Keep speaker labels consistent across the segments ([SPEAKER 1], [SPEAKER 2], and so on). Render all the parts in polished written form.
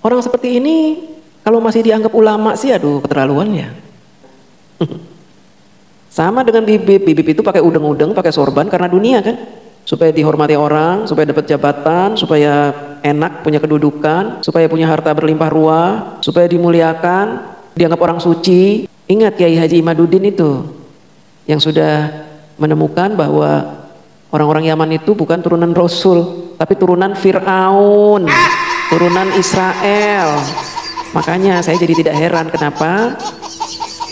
[SPEAKER 1] Orang seperti ini kalau masih dianggap ulama sih aduh keterlaluan ya. Sama dengan Bibip, Bibip itu pakai udeng-udeng, pakai sorban karena dunia kan, supaya dihormati orang, supaya dapat jabatan, supaya enak punya kedudukan, supaya punya harta berlimpah ruah, supaya dimuliakan, dianggap orang suci. Ingat Kiai Haji Imaduddin itu yang sudah menemukan bahwa orang-orang Yaman itu bukan turunan Rasul, tapi turunan Fir'aun, turunan Israel. Makanya saya jadi tidak heran kenapa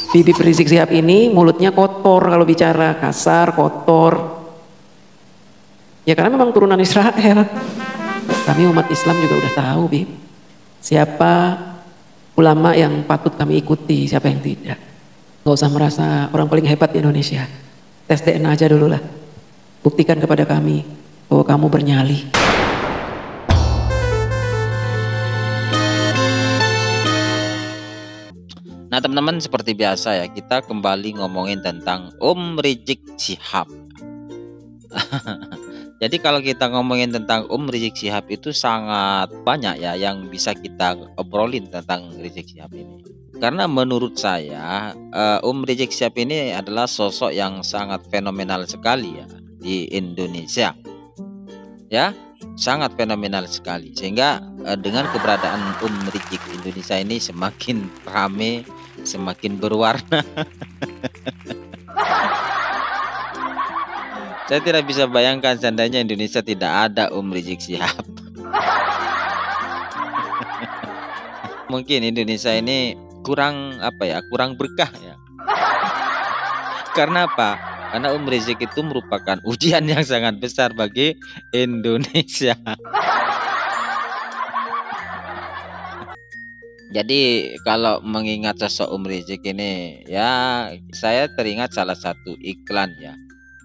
[SPEAKER 1] Bibip Rizik Syihab ini mulutnya kotor kalau bicara, kasar, kotor. Ya karena memang turunan Israel. Kami umat Islam juga udah tahu, Bib, siapa ulama yang patut kami ikuti, siapa yang tidak. Gak usah merasa orang paling hebat di Indonesia. Tes DNA aja dulu lah. Buktikan kepada kami bahwa kamu bernyali.
[SPEAKER 2] Nah teman-teman, seperti biasa ya, kita kembali ngomongin tentang Rizik Syihab. Jadi kalau kita ngomongin tentang Rizik Syihab itu sangat banyak ya yang bisa kita obrolin tentang Rizik Syihab ini. Karena menurut saya Rizik Syihab ini adalah sosok yang sangat fenomenal sekali ya di Indonesia. Ya, sangat fenomenal sekali. Sehingga dengan keberadaan Rizik di Indonesia ini semakin rame, semakin berwarna. Saya tidak bisa bayangkan seandainya Indonesia tidak ada Rizik Syihab. Mungkin Indonesia ini kurang kurang berkah ya. Karena apa? Karena Rizik itu merupakan ujian yang sangat besar bagi Indonesia. Jadi kalau mengingat sosok Rizik ini ya, saya teringat salah satu iklan ya,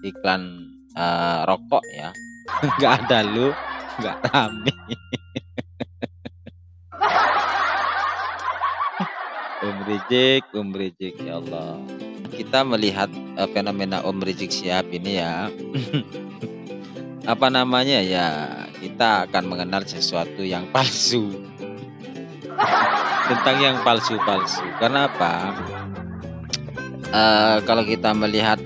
[SPEAKER 2] iklan rokok ya. Nggak ada lu, nggak rame. Rizik ya Allah. Kita melihat fenomena Rizik Syihab ini ya. Apa namanya ya, kita akan mengenal sesuatu yang palsu. Tentang yang palsu-palsu. Karena apa? Kalau kita melihat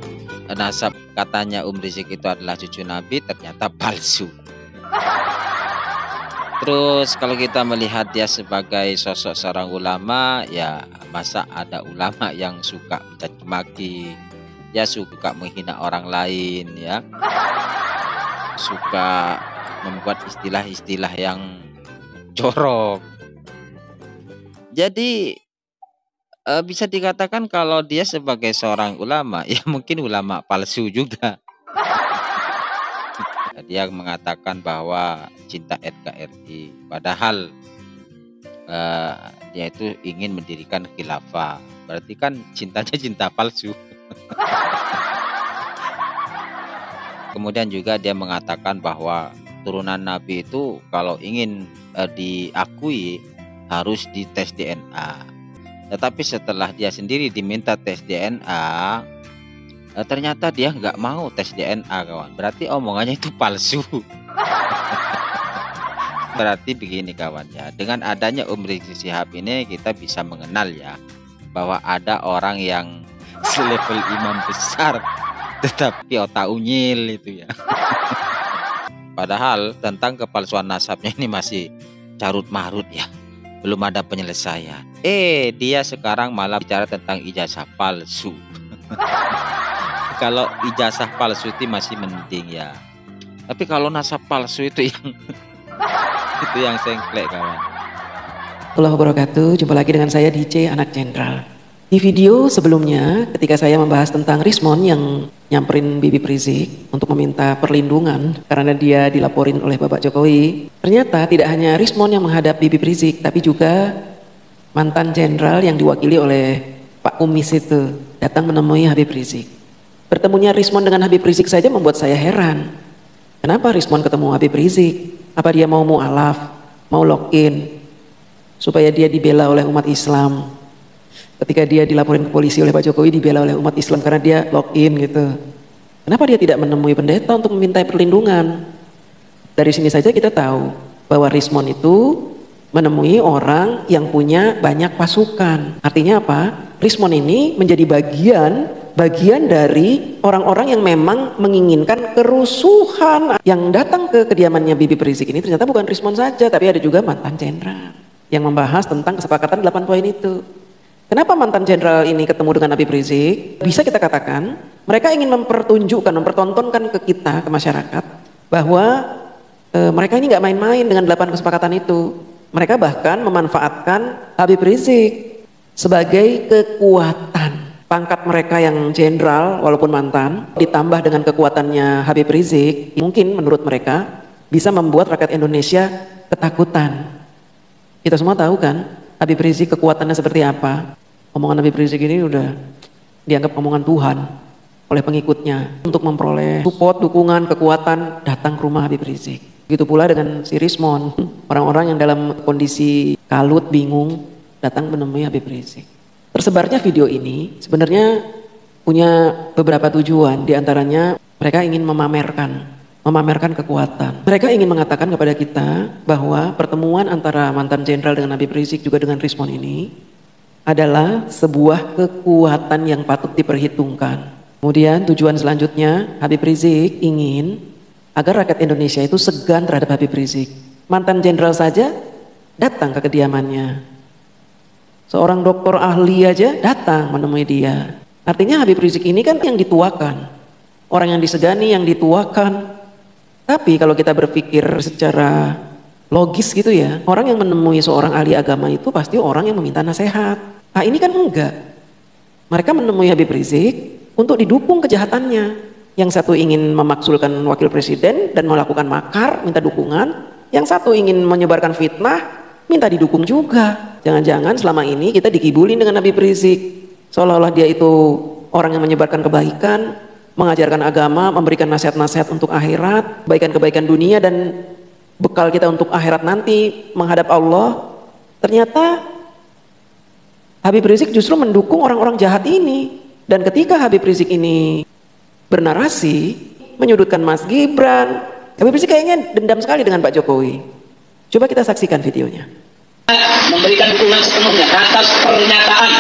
[SPEAKER 2] nasab, katanya Rizik itu adalah cucu Nabi, ternyata palsu. Terus kalau kita melihat dia sebagai sosok seorang ulama, ya masa ada ulama yang suka mencaci maki, ya suka menghina orang lain, ya suka membuat istilah-istilah yang jorok. Jadi bisa dikatakan kalau dia sebagai seorang ulama, ya mungkin ulama palsu juga. Dia mengatakan bahwa cinta NKRI, padahal dia itu ingin mendirikan khilafah. Berarti kan cintanya cinta palsu. Kemudian juga dia mengatakan bahwa turunan Nabi itu kalau ingin diakui harus dites DNA. Tetapi setelah dia sendiri diminta tes DNA, ternyata dia nggak mau tes DNA, kawan. Berarti omongannya itu palsu. Berarti begini kawan ya, dengan adanya Rizik Syihab ini kita bisa mengenal ya bahwa ada orang yang selevel imam besar tetapi otak unyil itu ya. Padahal tentang kepalsuan nasabnya ini masih carut marut ya, belum ada penyelesaian. Dia sekarang malah bicara tentang ijazah palsu. Kalau ijazah palsu itu masih mending ya, tapi kalau nasab palsu itu yang itu yang sengklek kawan.
[SPEAKER 1] Assalamualaikum warahmatullahi wabarakatuh. Jumpa lagi dengan saya DJ Anak Jenderal. Di video sebelumnya ketika saya membahas tentang Rismon yang nyamperin Bibip Rizik untuk meminta perlindungan karena dia dilaporin oleh Bapak Jokowi, ternyata tidak hanya Rismon yang menghadap Bibip Rizik, tapi juga mantan jenderal yang diwakili oleh Pak Kumis itu datang menemui Habib Rizik. Bertemunya Rismon dengan Habib Rizik saja membuat saya heran. Kenapa Rismon ketemu Habib Rizik? Apa dia mau mu'alaf, mau lock-in supaya dia dibela oleh umat Islam? Ketika dia dilaporin ke polisi oleh Pak Jokowi, dibela oleh umat Islam karena dia lock-in gitu. Kenapa dia tidak menemui pendeta untuk meminta perlindungan? Dari sini saja kita tahu bahwa Rismon itu menemui orang yang punya banyak pasukan. Artinya apa? Rismon ini menjadi bagian dari orang-orang yang memang menginginkan kerusuhan. Yang datang ke kediamannya Habib Rizik ini ternyata bukan Rismon saja, tapi ada juga mantan jenderal yang membahas tentang kesepakatan 8 poin itu. Kenapa mantan jenderal ini ketemu dengan Habib Rizik? Bisa kita katakan mereka ingin mempertontonkan ke kita, ke masyarakat, bahwa mereka ini nggak main-main dengan 8 kesepakatan itu. Mereka bahkan memanfaatkan Habib Rizik sebagai kekuatan. Pangkat mereka yang jenderal walaupun mantan ditambah dengan kekuatannya Habib Rizik, mungkin menurut mereka bisa membuat rakyat Indonesia ketakutan. Kita semua tahu kan Habib Rizik kekuatannya seperti apa. Omongan Habib Rizik ini udah dianggap omongan Tuhan oleh pengikutnya untuk memperoleh support, dukungan, kekuatan datang ke rumah Habib Rizik. Begitu pula dengan si Rismon, orang-orang yang dalam kondisi kalut, bingung datang menemui Habib Rizik. Tersebarnya video ini sebenarnya punya beberapa tujuan, diantaranya mereka ingin memamerkan kekuatan. Mereka ingin mengatakan kepada kita bahwa pertemuan antara mantan jenderal dengan Habib Rizik juga dengan Rismon ini adalah sebuah kekuatan yang patut diperhitungkan. Kemudian tujuan selanjutnya Habib Rizik ingin agar rakyat Indonesia itu segan terhadap Habib Rizik. Mantan jenderal saja datang ke kediamannya. Seorang dokter ahli aja datang menemui dia. Artinya Habib Rizik ini kan yang dituakan. Orang yang disegani, yang dituakan. Tapi kalau kita berpikir secara logis gitu ya, orang yang menemui seorang ahli agama itu pasti orang yang meminta nasihat. Nah ini kan enggak. Mereka menemui Habib Rizik untuk didukung kejahatannya. Yang satu ingin memaksulkan wakil presiden dan melakukan makar, minta dukungan. Yang satu ingin menyebarkan fitnah, minta didukung juga. Jangan-jangan selama ini kita dikibulin dengan Habib Rizik. Seolah-olah dia itu orang yang menyebarkan kebaikan, mengajarkan agama, memberikan nasihat-nasihat untuk akhirat, kebaikan-kebaikan dunia dan bekal kita untuk akhirat nanti menghadap Allah. Ternyata Habib Rizik justru mendukung orang-orang jahat ini. Dan ketika Habib Rizik ini bernarasi menyudutkan Mas Gibran, Habib Rizik kayaknya dendam sekali dengan Pak Jokowi. Coba kita saksikan videonya.
[SPEAKER 3] Memberikan dukungan sepenuhnya atas pernyataan,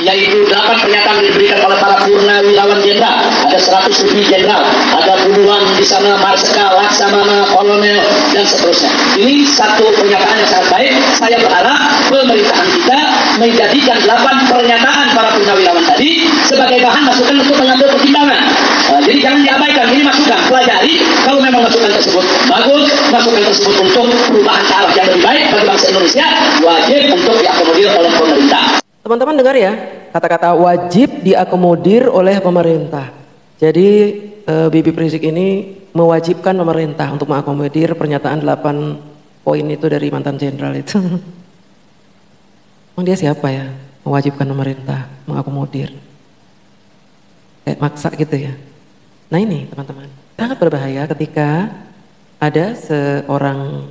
[SPEAKER 3] yaitu 8 pernyataan diberikan oleh para purnawirawan jenderal. Ada 100 lebih jenderal, ada puluhan di sana marsikal, laksamana, kolonel dan seterusnya. Ini satu pernyataan yang sangat baik. Saya berharap pemerintahan kita menjadikan 8 pernyataan para purnawirawan tadi sebagai bahan masukan untuk mengambil pertimbangan. Jadi jangan diabaikan, ini masukan, pelajari. Kalau memang masukan tersebut bagus, masukan tersebut untuk perubahan ke arah yang lebih baik bagi bangsa Indonesia, wajib untuk diakomodir oleh pemerintah.
[SPEAKER 1] Teman-teman dengar ya, kata-kata wajib diakomodir oleh pemerintah. Jadi Habib Rizik ini mewajibkan pemerintah untuk mengakomodir pernyataan 8 poin itu dari mantan jenderal itu. Emang dia siapa ya? Mewajibkan pemerintah mengakomodir. Kayak maksa gitu ya. Nah ini teman-teman, sangat berbahaya ketika ada seorang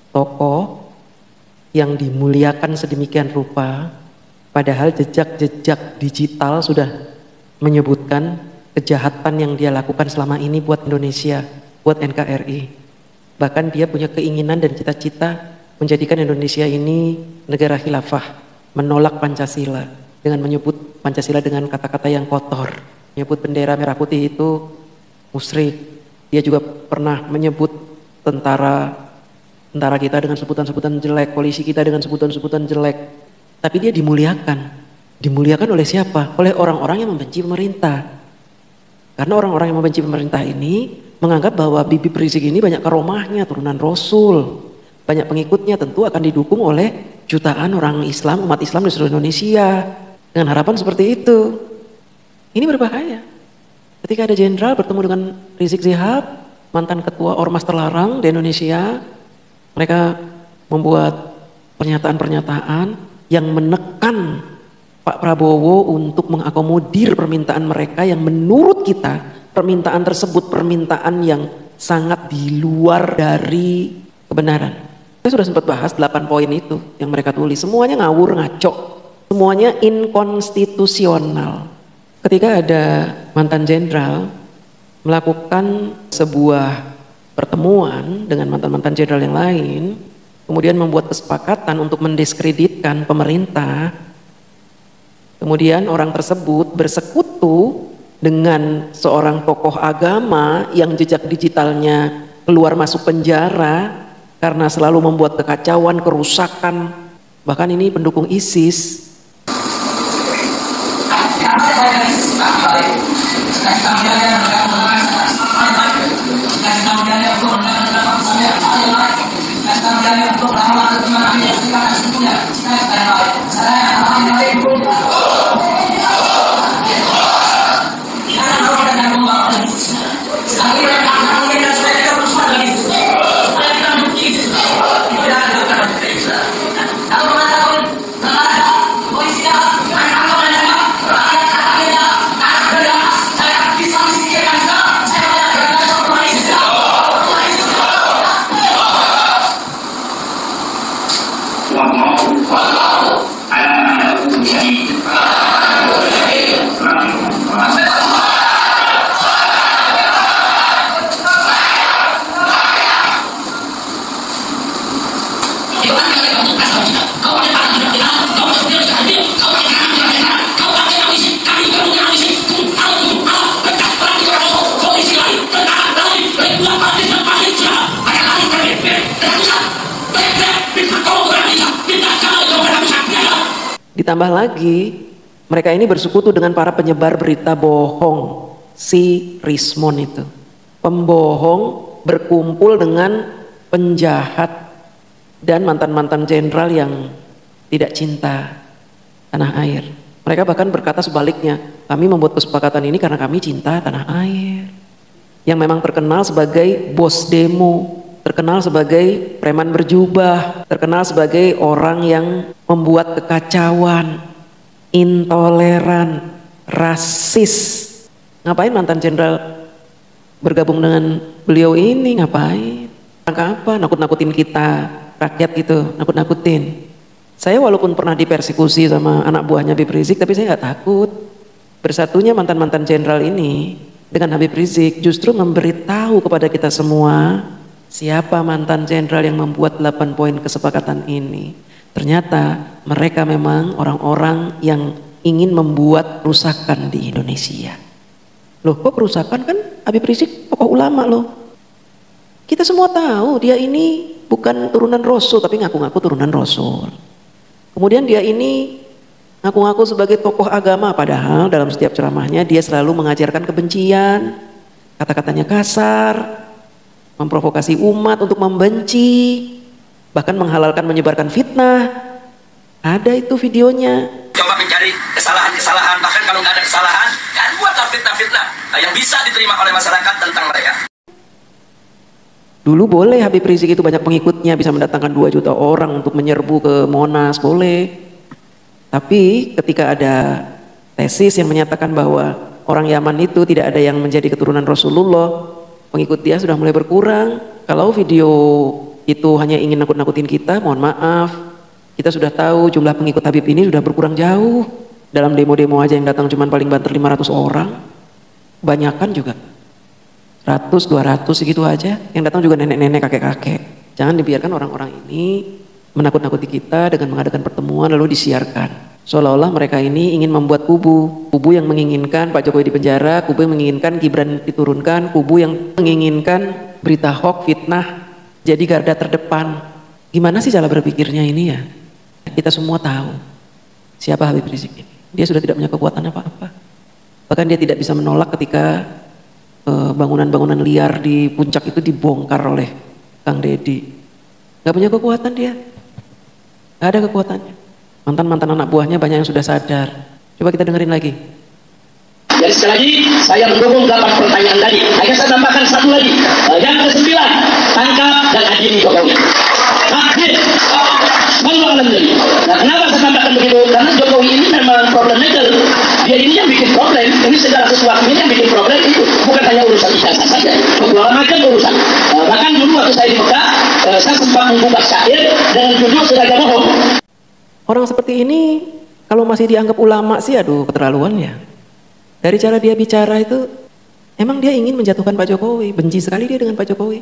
[SPEAKER 1] tokoh yang dimuliakan sedemikian rupa, padahal jejak-jejak digital sudah menyebutkan kejahatan yang dia lakukan selama ini buat Indonesia, buat NKRI. Bahkan dia punya keinginan dan cita-cita menjadikan Indonesia ini negara khilafah, menolak Pancasila dengan menyebut Pancasila dengan kata-kata yang kotor, menyebut bendera merah putih itu musyrik. Dia juga pernah menyebut tentara kita dengan sebutan-sebutan jelek, polisi kita dengan sebutan-sebutan jelek. Tapi dia dimuliakan oleh siapa? Oleh orang-orang yang membenci pemerintah. Karena orang-orang yang membenci pemerintah ini menganggap bahwa Habib Rizik ini banyak karomahnya, turunan Rasul, banyak pengikutnya, tentu akan didukung oleh jutaan orang Islam, umat Islam di seluruh Indonesia, dengan harapan seperti itu. Ini berbahaya. Ketika ada jenderal bertemu dengan Rizik Syihab, mantan ketua ormas terlarang di Indonesia, mereka membuat pernyataan-pernyataan yang menekan Pak Prabowo untuk mengakomodir permintaan mereka yang menurut kita permintaan tersebut permintaan yang sangat di luar dari kebenaran. Saya sudah sempat bahas 8 poin itu yang mereka tulis. Semuanya ngawur, ngaco. Semuanya inkonstitusional. Ketika ada mantan jenderal melakukan sebuah pertemuan dengan mantan-mantan jenderal yang lain, kemudian membuat kesepakatan untuk mendiskreditkan pemerintah, kemudian orang tersebut bersekutu dengan seorang tokoh agama yang jejak digitalnya keluar masuk penjara karena selalu membuat kekacauan, kerusakan, bahkan ini pendukung ISIS. Ditambah lagi, mereka ini bersekutu dengan para penyebar berita bohong, si Rismon itu. Pembohong berkumpul dengan penjahat dan mantan-mantan jenderal yang tidak cinta tanah air. Mereka bahkan berkata sebaliknya, kami membuat kesepakatan ini karena kami cinta tanah air. Yang memang terkenal sebagai bos demo, terkenal sebagai preman berjubah, terkenal sebagai orang yang membuat kekacauan, intoleran, rasis. Ngapain mantan jenderal bergabung dengan beliau ini? Ngapain? Apa? Nakut-nakutin kita, rakyat gitu, nakut-nakutin. Saya walaupun pernah dipersekusi sama anak buahnya Habib Rizik, tapi saya nggak takut. Bersatunya mantan-mantan jenderal ini dengan Habib Rizik justru memberitahu kepada kita semua siapa mantan jenderal yang membuat 8 poin kesepakatan ini. Ternyata mereka memang orang-orang yang ingin membuat kerusakan di Indonesia. Loh, kok kerusakan? Kan Habib Rizik tokoh ulama loh. Kita semua tahu dia ini bukan turunan Rasul, tapi ngaku-ngaku turunan Rasul. Kemudian dia ini ngaku-ngaku sebagai tokoh agama, padahal dalam setiap ceramahnya dia selalu mengajarkan kebencian, kata-katanya kasar, memprovokasi umat untuk membenci, bahkan menghalalkan menyebarkan fitnah. Ada itu videonya.
[SPEAKER 3] Coba mencari kesalahan-kesalahan, bahkan kalau nggak ada kesalahan, kan buatlah fitnah-fitnah yang bisa diterima oleh masyarakat tentang mereka.
[SPEAKER 1] Dulu boleh Habib Rizik itu banyak pengikutnya, bisa mendatangkan 2 juta orang untuk menyerbu ke Monas, boleh. Tapi ketika ada tesis yang menyatakan bahwa orang Yaman itu tidak ada yang menjadi keturunan Rasulullah, pengikut dia sudah mulai berkurang. Kalau video itu hanya ingin nakut-nakutin kita, mohon maaf, kita sudah tahu jumlah pengikut Habib ini sudah berkurang jauh. Dalam demo-demo aja yang datang cuma paling banter 500 orang, kebanyakan juga 100, 200 segitu aja. Yang datang juga nenek-nenek, kakek-kakek. Jangan dibiarkan orang-orang ini menakut-nakuti kita dengan mengadakan pertemuan lalu disiarkan. Seolah-olah mereka ini ingin membuat kubu yang menginginkan Pak Jokowi di penjara, kubu yang menginginkan Gibran diturunkan, kubu yang menginginkan berita hoax, fitnah jadi garda terdepan. Gimana sih cara berpikirnya ini ya? Kita semua tahu siapa Habib Rizik ini. Dia sudah tidak punya kekuatan apa-apa. Bahkan dia tidak bisa menolak ketika bangunan-bangunan liar di puncak itu dibongkar oleh Kang Deddy. Gak punya kekuatan dia. Gak ada kekuatannya. Mantan-mantan anak buahnya banyak yang sudah sadar. Coba kita dengerin lagi.
[SPEAKER 3] Jadi sekali lagi saya mendukung 8 pertanyaan tadi. Hanya saya tambahkan 1 lagi. Yang ke-9, tangkap dan adili Jokowi. Akhir. Nah, kenapa saya tambahkan begitu? Karena Jokowi ini memang problematik. Dia ini yang bikin problem. Ini segala sesuatu ini yang bikin problem itu. Bukan hanya urusan ijazah saja. Segala macam urusan. Bahkan dulu waktu saya di Mekah, saya sempat membuka syair dengan judul Sengaja Bohong.
[SPEAKER 1] Orang seperti ini kalau masih dianggap ulama sih aduh keterlaluan ya. Dari cara dia bicara itu emang dia ingin menjatuhkan Pak Jokowi, benci sekali dia dengan Pak Jokowi.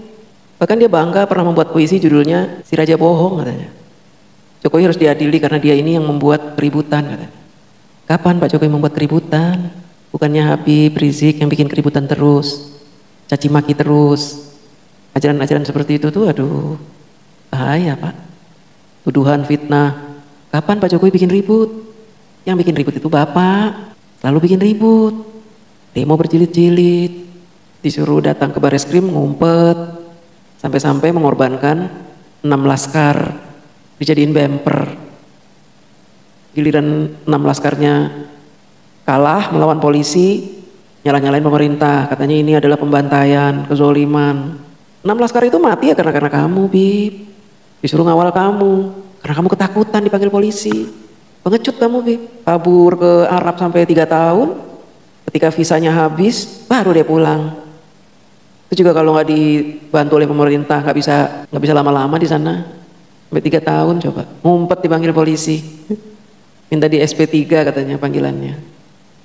[SPEAKER 1] Bahkan dia bangga pernah membuat puisi judulnya Si Raja Bohong katanya. Jokowi harus diadili karena dia ini yang membuat keributan katanya. Kapan Pak Jokowi membuat keributan? Bukannya Habib Rizik yang bikin keributan terus, caci maki terus. Ajaran-ajaran seperti itu tuh aduh bahaya Pak. Tuduhan, fitnah. Kapan Pak Jokowi bikin ribut? Yang bikin ribut itu Bapak. Selalu bikin ribut. Demo berjilid-jilid. Disuruh datang ke Bareskrim ngumpet. Sampai-sampai mengorbankan 6 laskar. Dijadiin bemper. Giliran 6 laskarnya kalah melawan polisi, nyala-nyalain pemerintah. Katanya ini adalah pembantaian, kezoliman. 6 laskar itu mati ya karena kamu, Bib. Disuruh ngawal kamu. Karena kamu ketakutan dipanggil polisi. Pengecut kamu, Bib. Kabur ke Arab sampai 3 tahun. Ketika visanya habis, baru dia pulang. Itu juga kalau nggak dibantu oleh pemerintah, nggak bisa lama-lama di sana. Sampai 3 tahun coba. Ngumpet dipanggil polisi. Minta di SP3 katanya panggilannya.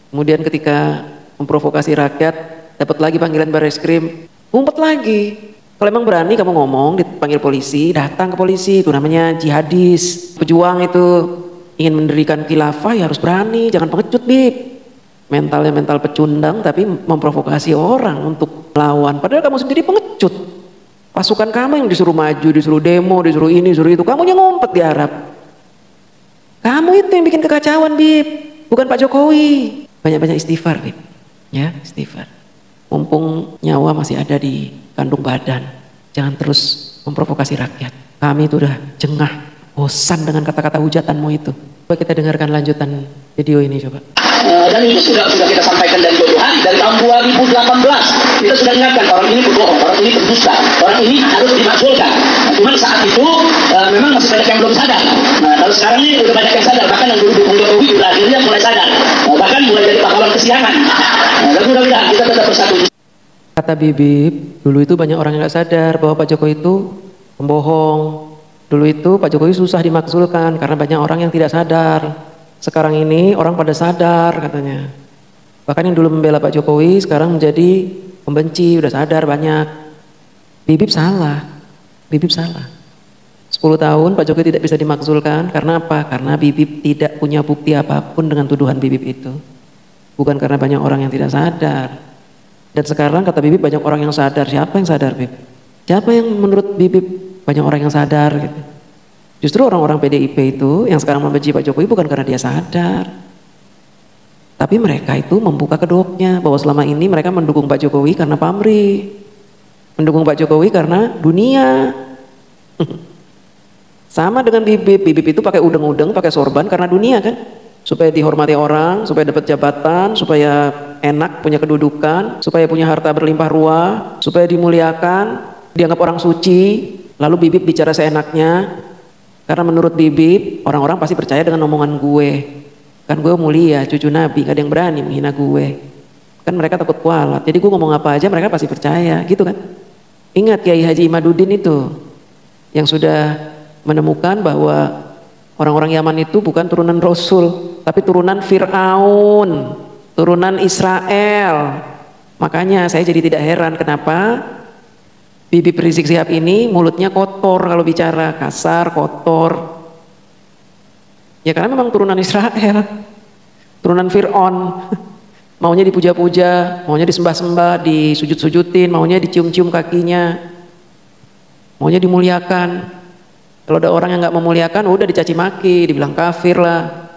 [SPEAKER 1] Kemudian ketika memprovokasi rakyat, dapat lagi panggilan Bareskrim. Ngumpet lagi. Kalau emang berani kamu ngomong dipanggil polisi, datang ke polisi. Itu namanya jihadis. Pejuang itu ingin mendirikan khilafah ya harus berani, jangan pengecut, Bib. Mentalnya mental pecundang tapi memprovokasi orang untuk melawan. Padahal kamu sendiri pengecut. Pasukan kamu yang disuruh maju, disuruh demo, disuruh ini, disuruh itu. Kamu yang ngumpet di Arab. Kamu itu yang bikin kekacauan, Bib. Bukan Pak Jokowi. Banyak-banyak istighfar, Bib. Ya, istighfar. Mumpung nyawa masih ada di kandung badan. Jangan terus memprovokasi rakyat. Kami itu udah jengah, bosan dengan kata-kata hujatanmu itu. Coba kita dengarkan lanjutan video ini coba.
[SPEAKER 3] Dan itu sudah kita sampaikan dari jauh hari, dari tahun 2018 kita sudah ingatkan orang ini berbohong, orang ini berdusta, orang ini harus dimakzulkan. Nah, cuman saat itu memang masih banyak yang belum sadar. Nah, kalau sekarang ini udah banyak yang sadar, bahkan yang dulu dukung Jokowi udah akhirnya mulai sadar, bahkan mulai dari pahlawan kesiangan. Dan mudah-mudahan kita tetap bersatu.
[SPEAKER 1] Kata Bibip, dulu itu banyak orang yang nggak sadar bahwa Pak Jokowi itu pembohong. Dulu itu Pak Jokowi susah dimakzulkan karena banyak orang yang tidak sadar. Sekarang ini orang pada sadar katanya. Bahkan yang dulu membela Pak Jokowi sekarang menjadi pembenci, udah sadar banyak. Bibip salah. Bibip salah. 10 tahun Pak Jokowi tidak bisa dimakzulkan karena apa? Karena Bibip tidak punya bukti apapun dengan tuduhan Bibip itu. Bukan karena banyak orang yang tidak sadar. Dan sekarang kata Bibip banyak orang yang sadar. Siapa yang sadar, Bib? Siapa yang menurut Bibip banyak orang yang sadar gitu? Justru orang-orang PDIP itu yang sekarang membenci Pak Jokowi bukan karena dia sadar. Tapi mereka itu membuka kedoknya bahwa selama ini mereka mendukung Pak Jokowi karena pamrih. Mendukung Pak Jokowi karena dunia. Sama dengan Bibip. Bibip itu pakai udeng-udeng, pakai sorban karena dunia kan. Supaya dihormati orang, supaya dapat jabatan, supaya enak punya kedudukan, supaya punya harta berlimpah ruah, supaya dimuliakan, dianggap orang suci. Lalu Bibip bicara seenaknya. Karena menurut Bibip, orang-orang pasti percaya dengan omongan gue. Kan gue mulia, cucu Nabi, gak ada yang berani menghina gue. Kan mereka takut kualat, jadi gue ngomong apa aja mereka pasti percaya, gitu kan. Ingat Kiai Haji Imaduddin itu, yang sudah menemukan bahwa orang-orang Yaman itu bukan turunan Rasul, tapi turunan Fir'aun, turunan Israel. Makanya saya jadi tidak heran kenapa Bibip Rizik Sihab ini mulutnya kotor kalau bicara, kasar, kotor. Ya karena memang turunan Israel, turunan Fir'aun. Maunya dipuja-puja, maunya disembah-sembah, disujud-sujutin, maunya dicium-cium kakinya, maunya dimuliakan. Kalau ada orang yang nggak memuliakan, udah dicaci maki, dibilang kafir lah,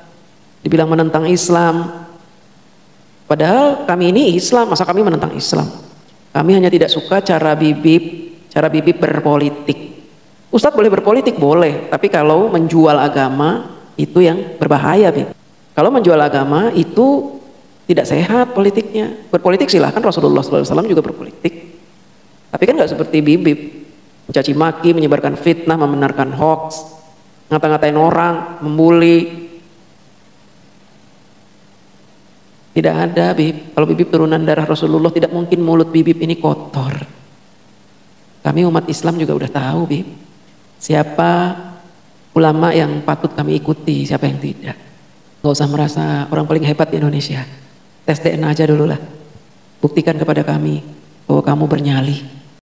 [SPEAKER 1] dibilang menentang Islam. Padahal kami ini Islam, masa kami menentang Islam? Kami hanya tidak suka cara Bibip berpolitik. Ustadz boleh berpolitik? Boleh. Tapi kalau menjual agama itu yang berbahaya, Bib. Kalau menjual agama itu tidak sehat politiknya. Berpolitik silahkan, Rasulullah SAW juga berpolitik. Tapi kan nggak seperti Bibip. Mencaci maki, menyebarkan fitnah, membenarkan hoax, ngata-ngatain orang, membuli. Tidak ada, Bib. Kalau Bibip turunan darah Rasulullah, tidak mungkin mulut Bibip ini kotor. Kami umat Islam juga udah tahu, Bib. Siapa ulama yang patut kami ikuti, siapa yang tidak. Gak usah merasa orang paling hebat di Indonesia. Tes DNA aja dulu lah. Buktikan kepada kami bahwa kamu bernyali.